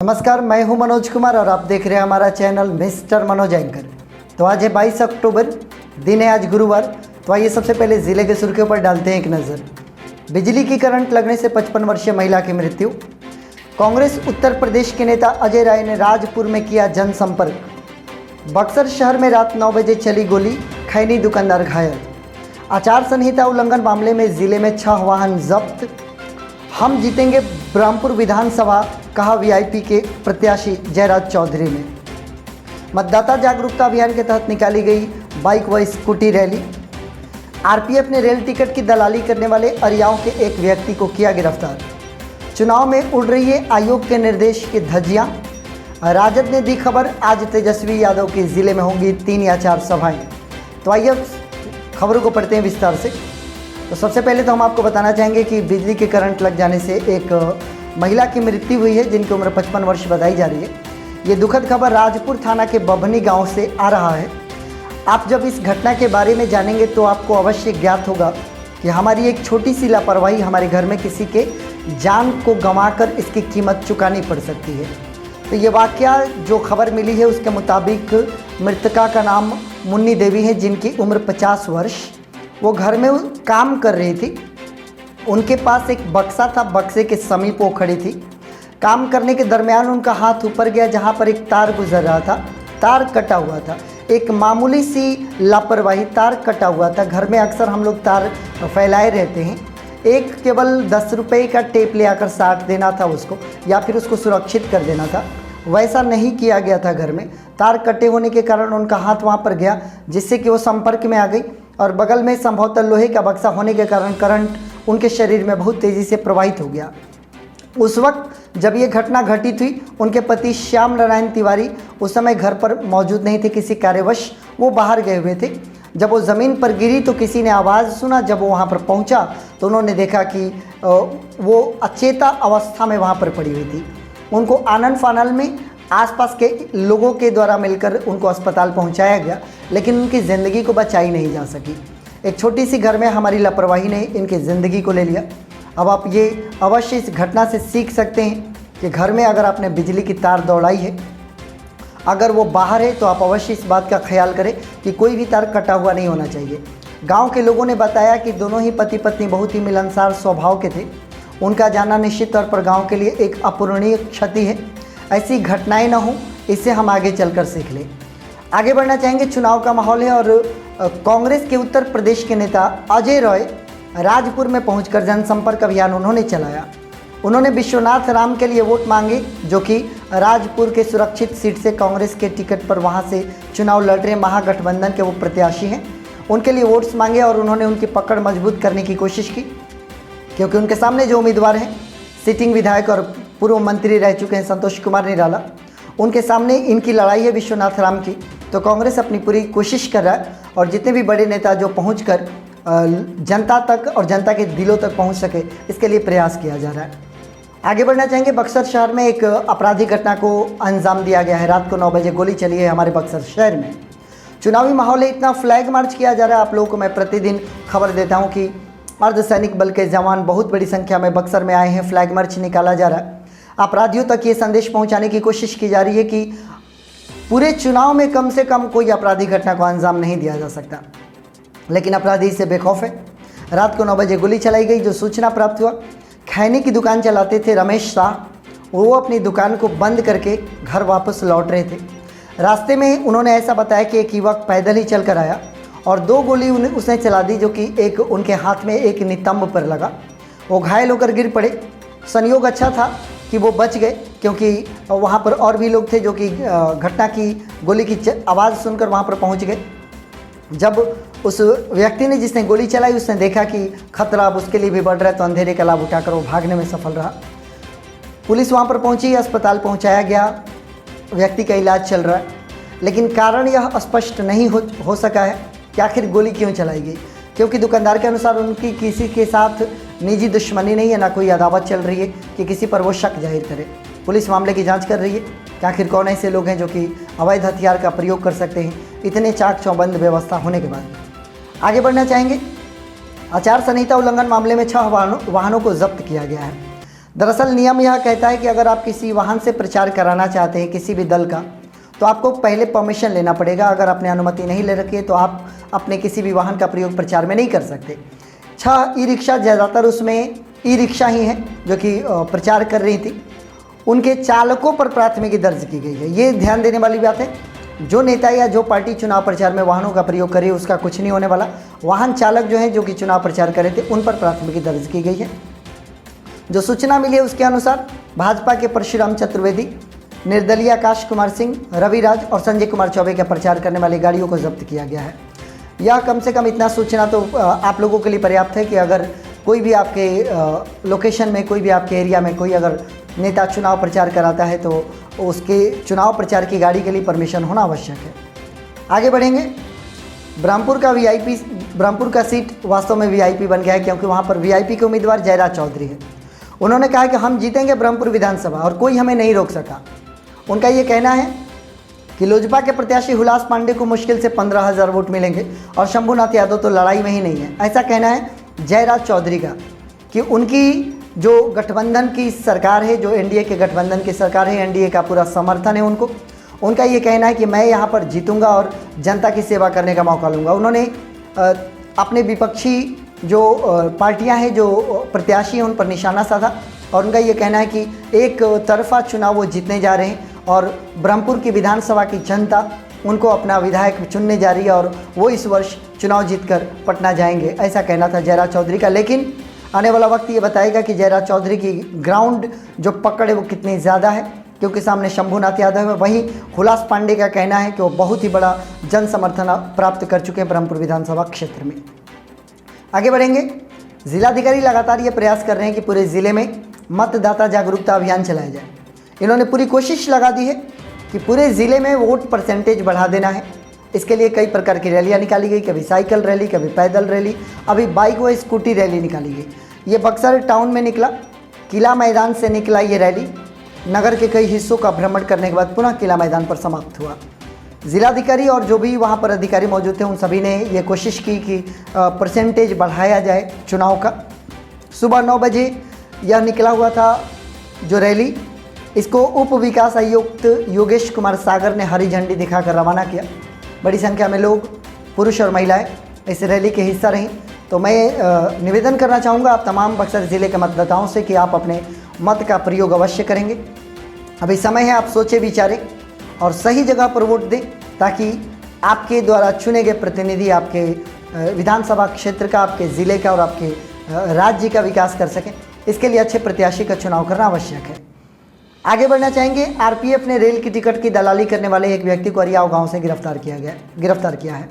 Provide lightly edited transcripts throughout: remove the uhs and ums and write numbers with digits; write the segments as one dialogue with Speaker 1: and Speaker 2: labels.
Speaker 1: नमस्कार, मैं हूं मनोज कुमार और आप देख रहे हैं हमारा चैनल मिस्टर मनोज एंकर। तो आज है 22 अक्टूबर, दिन है आज गुरुवार। तो आइए सबसे पहले ज़िले के सुर्खियों पर डालते हैं एक नज़र। बिजली की करंट लगने से 55 वर्षीय महिला की मृत्यु। कांग्रेस उत्तर प्रदेश के नेता अजय राय ने राजपुर में किया जनसंपर्क। बक्सर शहर में रात 9 बजे चली गोली, खैनी दुकानदार घायल। आचार संहिता उल्लंघन मामले में जिले में 6 वाहन जब्त। हम जीतेंगे ब्रह्मपुर विधानसभा, कहा वीआईपी के प्रत्याशी जयराज चौधरी ने। मतदाता जागरूकता अभियान के तहत निकाली गई बाइक व स्कूटी रैली। आरपीएफ ने रेल टिकट की दलाली करने वाले अरियाओं के एक व्यक्ति को किया गिरफ्तार। चुनाव में उड़ रही है आयोग के निर्देश की धज्जियां। राजद ने दी खबर, आज तेजस्वी यादव की जिले में होंगी 3 या 4 सभाएं। तो आइए खबरों को पढ़ते हैं विस्तार से। तो सबसे पहले तो हम आपको बताना चाहेंगे कि बिजली के करंट लग जाने से एक महिला की मृत्यु हुई है, जिनकी उम्र 55 वर्ष बताई जा रही है। ये दुखद खबर राजपुर थाना के बभनी गांव से आ रहा है। आप जब इस घटना के बारे में जानेंगे तो आपको अवश्य ज्ञात होगा कि हमारी एक छोटी सी लापरवाही हमारे घर में किसी के जान को गंवाकर इसकी कीमत चुकानी पड़ सकती है। तो ये वाकया जो खबर मिली है उसके मुताबिक मृतका का नाम मुन्नी देवी है, जिनकी उम्र 50 वर्ष। वो घर में काम कर रही थी। उनके पास एक बक्सा था, बक्से के समीप वो खड़ी थी। काम करने के दरमियान उनका हाथ ऊपर गया जहाँ पर एक तार गुजर रहा था। तार कटा हुआ था, एक मामूली सी लापरवाही, तार कटा हुआ था। घर में अक्सर हम लोग तार फैलाए रहते हैं। एक केवल 10 रुपये का टेप ले आकर साट देना था उसको, या फिर उसको सुरक्षित कर देना था। वैसा नहीं किया गया था। घर में तार कटे होने के कारण उनका हाथ वहाँ पर गया, जिससे कि वो संपर्क में आ गई और बगल में संभवतः लोहे का बक्सा होने के कारण करंट उनके शरीर में बहुत तेज़ी से प्रवाहित हो गया। उस वक्त जब ये घटना घटित हुई, उनके पति श्याम नारायण तिवारी उस समय घर पर मौजूद नहीं थे, किसी कार्यवश वो बाहर गए हुए थे। जब वो ज़मीन पर गिरी तो किसी ने आवाज़ सुना। जब वो वहाँ पर पहुँचा तो उन्होंने देखा कि वो अचेता अवस्था में वहाँ पर पड़ी हुई थी। उनको आनन फानन में आसपास के लोगों के द्वारा मिलकर उनको अस्पताल पहुंचाया गया, लेकिन उनकी ज़िंदगी को बचाई नहीं जा सकी। एक छोटी सी घर में हमारी लापरवाही ने इनकी ज़िंदगी को ले लिया। अब आप ये अवश्य इस घटना से सीख सकते हैं कि घर में अगर आपने बिजली की तार दौड़ाई है, अगर वो बाहर है तो आप अवश्य इस बात का ख्याल करें कि कोई भी तार कटा हुआ नहीं होना चाहिए। गाँव के लोगों ने बताया कि दोनों ही पति पत्नी बहुत ही मिलनसार स्वभाव के थे। उनका जाना निश्चित तौर पर गाँव के लिए एक अपूरणीय क्षति है। ऐसी घटनाएं ना हो, इससे हम आगे चलकर सीख लें। आगे बढ़ना चाहेंगे। चुनाव का माहौल है और कांग्रेस के उत्तर प्रदेश के नेता अजय राय राजपुर में पहुंचकर जनसंपर्क अभियान उन्होंने चलाया। उन्होंने विश्वनाथ राम के लिए वोट मांगे, जो कि राजपुर के सुरक्षित सीट से कांग्रेस के टिकट पर वहां से चुनाव लड़ रहे महागठबंधन के वो प्रत्याशी हैं। उनके लिए वोट्स मांगे और उन्होंने उनकी पकड़ मजबूत करने की कोशिश की, क्योंकि उनके सामने जो उम्मीदवार हैं, सिटिंग विधायक और पूर्व मंत्री रह चुके हैं संतोष कुमार निराला, उनके सामने इनकी लड़ाई है विश्वनाथ राम की। तो कांग्रेस अपनी पूरी कोशिश कर रहा है और जितने भी बड़े नेता जो पहुंचकर जनता तक और जनता के दिलों तक पहुंच सके, इसके लिए प्रयास किया जा रहा है। आगे बढ़ना चाहेंगे। बक्सर शहर में एक आपराधिक घटना को अंजाम दिया गया है। रात को 9 बजे गोली चली है हमारे बक्सर शहर में। चुनावी माहौल है, इतना फ्लैग मार्च किया जा रहा है। आप लोगों को मैं प्रतिदिन खबर देता हूँ कि अर्धसैनिक बल के जवान बहुत बड़ी संख्या में बक्सर में आए हैं। फ्लैग मार्च निकाला जा रहा है। अपराधियों तक ये संदेश पहुंचाने की कोशिश की जा रही है कि पूरे चुनाव में कम से कम कोई आपराधिक घटना को अंजाम नहीं दिया जा सकता, लेकिन अपराधी इससे बेखौफ है। रात को 9 बजे गोली चलाई गई। जो सूचना प्राप्त हुआ, खैनी की दुकान चलाते थे रमेश शाह, वो अपनी दुकान को बंद करके घर वापस लौट रहे थे। रास्ते में उन्होंने ऐसा बताया कि एक युवक पैदल ही चल कर आया और 2 गोली उसने चला दी, जो कि एक उनके हाथ में, एक नितंब पर लगा। वो घायल होकर गिर पड़े। संयोग अच्छा था कि वो बच गए, क्योंकि वहाँ पर और भी लोग थे जो कि घटना की गोली की आवाज़ सुनकर वहाँ पर पहुँच गए। जब उस व्यक्ति ने जिसने गोली चलाई, उसने देखा कि खतरा अब उसके लिए भी बढ़ रहा है, तो अंधेरे का लाभ उठाकर वो भागने में सफल रहा। पुलिस वहाँ पर पहुँची, अस्पताल पहुँचाया गया, व्यक्ति का इलाज चल रहा है, लेकिन कारण यह स्पष्ट नहीं हो सका है कि आखिर गोली क्यों चलाई गई, क्योंकि दुकानदार के अनुसार उनकी किसी के साथ निजी दुश्मनी नहीं है, ना कोई अदावत चल रही है कि किसी पर वो शक जाहिर करे। पुलिस मामले की जांच कर रही है कि आखिर कौन ऐसे लोग हैं जो कि अवैध हथियार का प्रयोग कर सकते हैं, इतने चाक चौबंद व्यवस्था होने के बाद। आगे बढ़ना चाहेंगे। आचार संहिता उल्लंघन मामले में 6 वाहनों को जब्त किया गया है। दरअसल नियम यह कहता है कि अगर आप किसी वाहन से प्रचार कराना चाहते हैं किसी भी दल का, तो आपको पहले परमिशन लेना पड़ेगा। अगर आपने अनुमति नहीं ले रखी है तो आप अपने किसी भी वाहन का प्रयोग प्रचार में नहीं कर सकते। 6 ई रिक्शा, ज़्यादातर उसमें ई रिक्शा ही हैं जो कि प्रचार कर रही थी, उनके चालकों पर प्राथमिकी दर्ज की गई है। ये ध्यान देने वाली बात है, जो नेता या जो पार्टी चुनाव प्रचार में वाहनों का प्रयोग करे उसका कुछ नहीं होने वाला। वाहन चालक जो हैं जो कि चुनाव प्रचार करे थे उन पर प्राथमिकी दर्ज की गई है। जो सूचना मिली है उसके अनुसार भाजपा के परशुराम चतुर्वेदी, निर्दलीय आकाश कुमार सिंह, रविराज और संजय कुमार चौबे के प्रचार करने वाली गाड़ियों को जब्त किया गया है। यह कम से कम इतना सूचना तो आप लोगों के लिए पर्याप्त है कि अगर कोई भी आपके लोकेशन में, कोई भी आपके एरिया में कोई अगर नेता चुनाव प्रचार कराता है तो उसके चुनाव प्रचार की गाड़ी के लिए परमिशन होना आवश्यक है। आगे बढ़ेंगे। ब्रह्मपुर का सीट वास्तव में वीआईपी बन गया है, क्योंकि वहाँ पर वीआईपी के उम्मीदवार जयराज चौधरी है। उन्होंने कहा कि हम जीतेंगे ब्रह्मपुर विधानसभा और कोई हमें नहीं रोक सका। उनका ये कहना है कि लोजपा के प्रत्याशी हुलास पांडे को मुश्किल से 15,000 वोट मिलेंगे और शंभुनाथ यादव तो लड़ाई में ही नहीं है। ऐसा कहना है जयराज चौधरी का कि उनकी जो गठबंधन की सरकार है, जो एनडीए के गठबंधन की सरकार है, एनडीए का पूरा समर्थन है उनको। उनका ये कहना है कि मैं यहाँ पर जीतूंगा और जनता की सेवा करने का मौका लूँगा। उन्होंने अपने विपक्षी जो पार्टियां हैं, जो प्रत्याशी हैं, उन पर निशाना साधा और उनका ये कहना है कि एक तरफा चुनाव वो जीतने जा रहे हैं और ब्रह्मपुर की विधानसभा की जनता उनको अपना विधायक चुनने जा रही है और वो इस वर्ष चुनाव जीतकर पटना जाएंगे, ऐसा कहना था जयराज चौधरी का। लेकिन आने वाला वक्त ये बताएगा कि जयराज चौधरी की ग्राउंड जो पकड़ है वो कितनी ज़्यादा है, क्योंकि सामने शंभुनाथ यादव है। वहीं हुलास पांडे का कहना है कि वो बहुत ही बड़ा जन समर्थन प्राप्त कर चुके हैं ब्रह्मपुर विधानसभा क्षेत्र में। आगे बढ़ेंगे। जिलाधिकारी लगातार ये प्रयास कर रहे हैं कि पूरे ज़िले में मतदाता जागरूकता अभियान चलाया जाए। इन्होंने पूरी कोशिश लगा दी है कि पूरे ज़िले में वोट परसेंटेज बढ़ा देना है। इसके लिए कई प्रकार की रैलियाँ निकाली गई, कभी साइकिल रैली, कभी पैदल रैली, अभी बाइक व स्कूटी रैली निकाली गई। ये बक्सर टाउन में निकला, किला मैदान से निकला ये रैली। नगर के कई हिस्सों का भ्रमण करने के बाद पुनः किला मैदान पर समाप्त हुआ। जिलाधिकारी और जो भी वहाँ पर अधिकारी मौजूद थे उन सभी ने ये कोशिश की कि परसेंटेज बढ़ाया जाए चुनाव का। सुबह 9 बजे यह निकला हुआ था जो रैली, इसको उप विकास आयुक्त योगेश कुमार सागर ने हरी झंडी दिखाकर रवाना किया। बड़ी संख्या में लोग, पुरुष और महिलाएं इस रैली के हिस्सा रहीं। तो मैं निवेदन करना चाहूँगा आप तमाम बक्सर ज़िले के मतदाताओं से कि आप अपने मत का प्रयोग अवश्य करेंगे। अभी समय है, आप सोचें विचारें और सही जगह पर वोट दें, ताकि आपके द्वारा चुने गए प्रतिनिधि आपके विधानसभा क्षेत्र का, आपके ज़िले का और आपके राज्य का विकास कर सकें। इसके लिए अच्छे प्रत्याशी का चुनाव करना आवश्यक है। आगे बढ़ना चाहेंगे। आरपीएफ ने रेल की टिकट की दलाली करने वाले एक व्यक्ति को अरियाव गांव से गिरफ्तार किया है।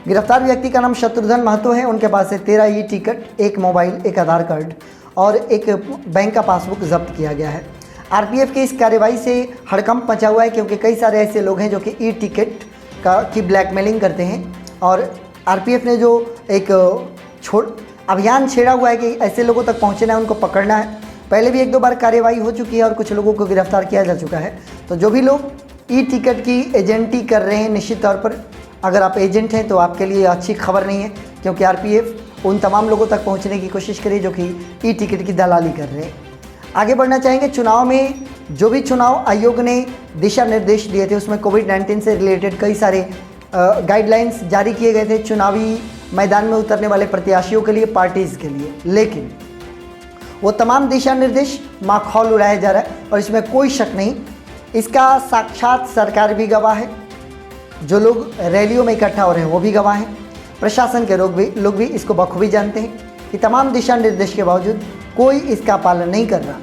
Speaker 1: गिरफ्तार व्यक्ति का नाम शत्रुघ्न महतो है। उनके पास से 13 ई टिकट, 1 मोबाइल, 1 आधार कार्ड और 1 बैंक का पासबुक जब्त किया गया है। आरपीएफ की इस कार्रवाई से हड़कंप मचा हुआ है, क्योंकि कई सारे ऐसे लोग हैं जो कि ई टिकट की ब्लैकमेलिंग करते हैं और आरपीएफ ने जो एक अभियान छेड़ा हुआ है कि ऐसे लोगों तक पहुंचना है, उनको पकड़ना है। पहले भी 1-2 बार कार्रवाई हो चुकी है और कुछ लोगों को गिरफ्तार किया जा चुका है। तो जो भी लोग ई टिकट की एजेंटी कर रहे हैं, निश्चित तौर पर अगर आप एजेंट हैं तो आपके लिए अच्छी खबर नहीं है, क्योंकि आरपीएफ उन तमाम लोगों तक पहुंचने की कोशिश करे जो कि ई टिकट की दलाली कर रहे हैं। आगे बढ़ना चाहेंगे। चुनाव में जो भी चुनाव आयोग ने दिशा निर्देश दिए थे उसमें कोविड-19 से रिलेटेड कई सारे गाइडलाइंस जारी किए गए थे चुनावी मैदान में उतरने वाले प्रत्याशियों के लिए, पार्टीज़ के लिए। लेकिन वो तमाम दिशा निर्देश माखौल उड़ाया जा रहा है और इसमें कोई शक नहीं, इसका साक्षात सरकार भी गवाह है, जो लोग रैलियों में इकट्ठा हो रहे हैं वो भी गवाह हैं, प्रशासन के लोग भी इसको बखूबी जानते हैं कि तमाम दिशा निर्देश के बावजूद कोई इसका पालन नहीं कर रहा।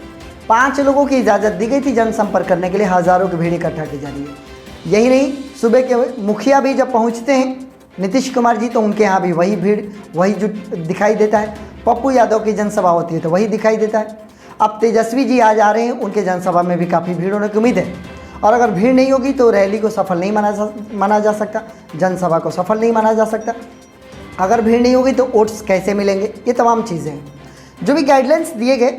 Speaker 1: 5 लोगों की इजाज़त दी गई थी जनसंपर्क करने के लिए, हज़ारों की भीड़ इकट्ठा की जा रही है। यही नहीं, सुबह के मुखिया भी जब पहुंचते हैं नीतीश कुमार जी, तो उनके यहाँ भी वही भीड़, वही जो दिखाई देता है। पप्पू यादव की जनसभा होती है तो वही दिखाई देता है। अब तेजस्वी जी आज आ रहे हैं, उनके जनसभा में भी काफ़ी भीड़ होने की उम्मीद है। और अगर भीड़ नहीं होगी तो रैली को सफल नहीं माना जा सकता, जनसभा को सफल नहीं माना जा सकता। अगर भीड़ नहीं होगी तो वोट्स कैसे मिलेंगे, ये तमाम चीज़ें हैं। जो भी गाइडलाइंस दिए गए,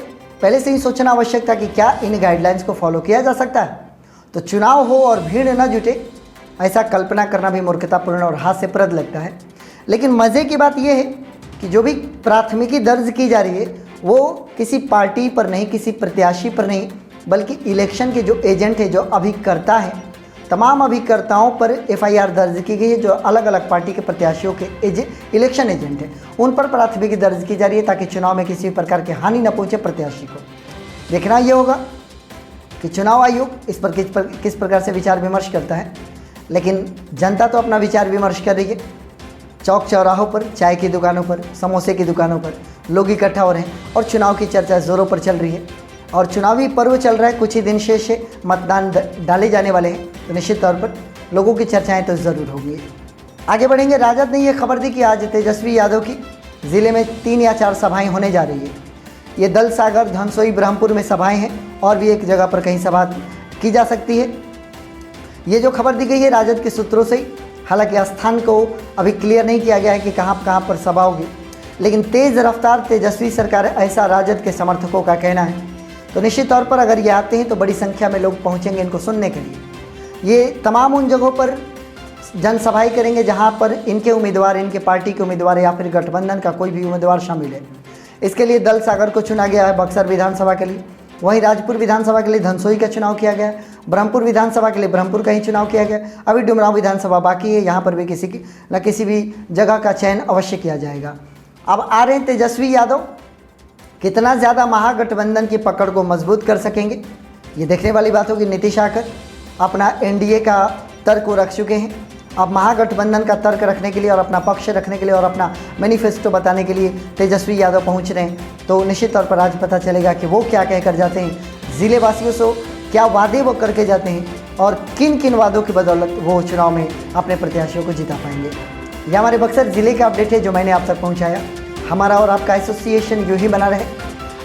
Speaker 1: पहले से ही सोचना आवश्यक था कि क्या इन गाइडलाइंस को फॉलो किया जा सकता है। तो चुनाव हो और भीड़ न जुटे, ऐसा कल्पना करना भी मूर्खतापूर्ण और हास्यप्रद लगता है। लेकिन मज़े की बात यह है कि जो भी प्राथमिकी दर्ज की जा रही है वो किसी पार्टी पर नहीं, किसी प्रत्याशी पर नहीं, बल्कि इलेक्शन के जो एजेंट है, जो अभिकर्ता है, तमाम अभिकर्ताओं पर एफआईआर दर्ज की गई है, जो अलग अलग पार्टी के प्रत्याशियों के इलेक्शन एजेंट हैं, उन पर प्राथमिकी दर्ज की जा रही है ताकि चुनाव में किसी प्रकार की हानि न पहुंचे प्रत्याशी को। देखना ये होगा कि चुनाव आयोग इस पर किस प्रकार से विचार विमर्श करता है, लेकिन जनता तो अपना विचार विमर्श कर रही है। चौक चौराहों पर, चाय की दुकानों पर, समोसे की दुकानों पर लोग इकट्ठा हो रहे हैं और चुनाव की चर्चा ज़ोरों पर चल रही है और चुनावी पर्व चल रहा है, कुछ ही दिन शेष है, मतदान डाले जाने वाले हैं, तो निश्चित तौर पर लोगों की चर्चाएं तो ज़रूर होंगी। आगे बढ़ेंगे। राजद ने यह खबर दी कि आज तेजस्वी यादव की ज़िले में 3 या 4 सभाएं होने जा रही है। ये दल सागर, धनसोई, ब्रह्मपुर में सभाएं हैं और भी एक जगह पर कहीं सभा की जा सकती है। ये जो खबर दी गई है राजद के सूत्रों से ही, हालांकि स्थान को अभी क्लियर नहीं किया गया है कि कहाँ पर सभा होगी, लेकिन तेज़ रफ्तार तेजस्वी सरकार है, ऐसा राजद के समर्थकों का कहना है। तो निश्चित तौर पर अगर ये आते हैं तो बड़ी संख्या में लोग पहुंचेंगे इनको सुनने के लिए। ये तमाम उन जगहों पर जनसभाएं करेंगे जहां पर इनके उम्मीदवार, इनके पार्टी के उम्मीदवार या फिर गठबंधन का कोई भी उम्मीदवार शामिल है। इसके लिए दल सागर को चुना गया है बक्सर विधानसभा के लिए, वहीं राजपुर विधानसभा के लिए धनसोई का चुनाव किया गया, ब्रह्मपुर विधानसभा के लिए ब्रह्मपुर का ही चुनाव किया गया। अभी डुमरांव विधानसभा बाकी है, यहाँ पर भी किसी भी जगह का चयन अवश्य किया जाएगा। अब आ रहे हैं तेजस्वी यादव, कितना ज़्यादा महागठबंधन की पकड़ को मजबूत कर सकेंगे, ये देखने वाली बात होगी। नीतीश आकर अपना एनडीए का तर्क रख चुके हैं, अब महागठबंधन का तर्क रखने के लिए और अपना पक्ष रखने के लिए और अपना मैनिफेस्टो बताने के लिए तेजस्वी यादव पहुंच रहे हैं। तो निश्चित तौर पर आज पता चलेगा कि वो क्या कह कर जाते हैं, ज़िले वासियों से क्या वादे वो करके जाते हैं और किन किन वादों की बदौलत वो चुनाव में अपने प्रत्याशियों को जिता पाएंगे। यह हमारे बक्सर ज़िले का अपडेट है जो मैंने आप तक पहुँचाया। हमारा और आपका एसोसिएशन यूँ ही बना रहे,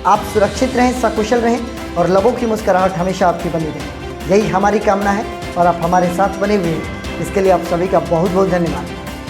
Speaker 1: आप सुरक्षित रहें, सकुशल रहें और लोगों की मुस्कुराहट हमेशा आपकी बनी रहे, यही हमारी कामना है और आप हमारे साथ बने हुए हैं। इसके लिए आप सभी का बहुत बहुत धन्यवाद।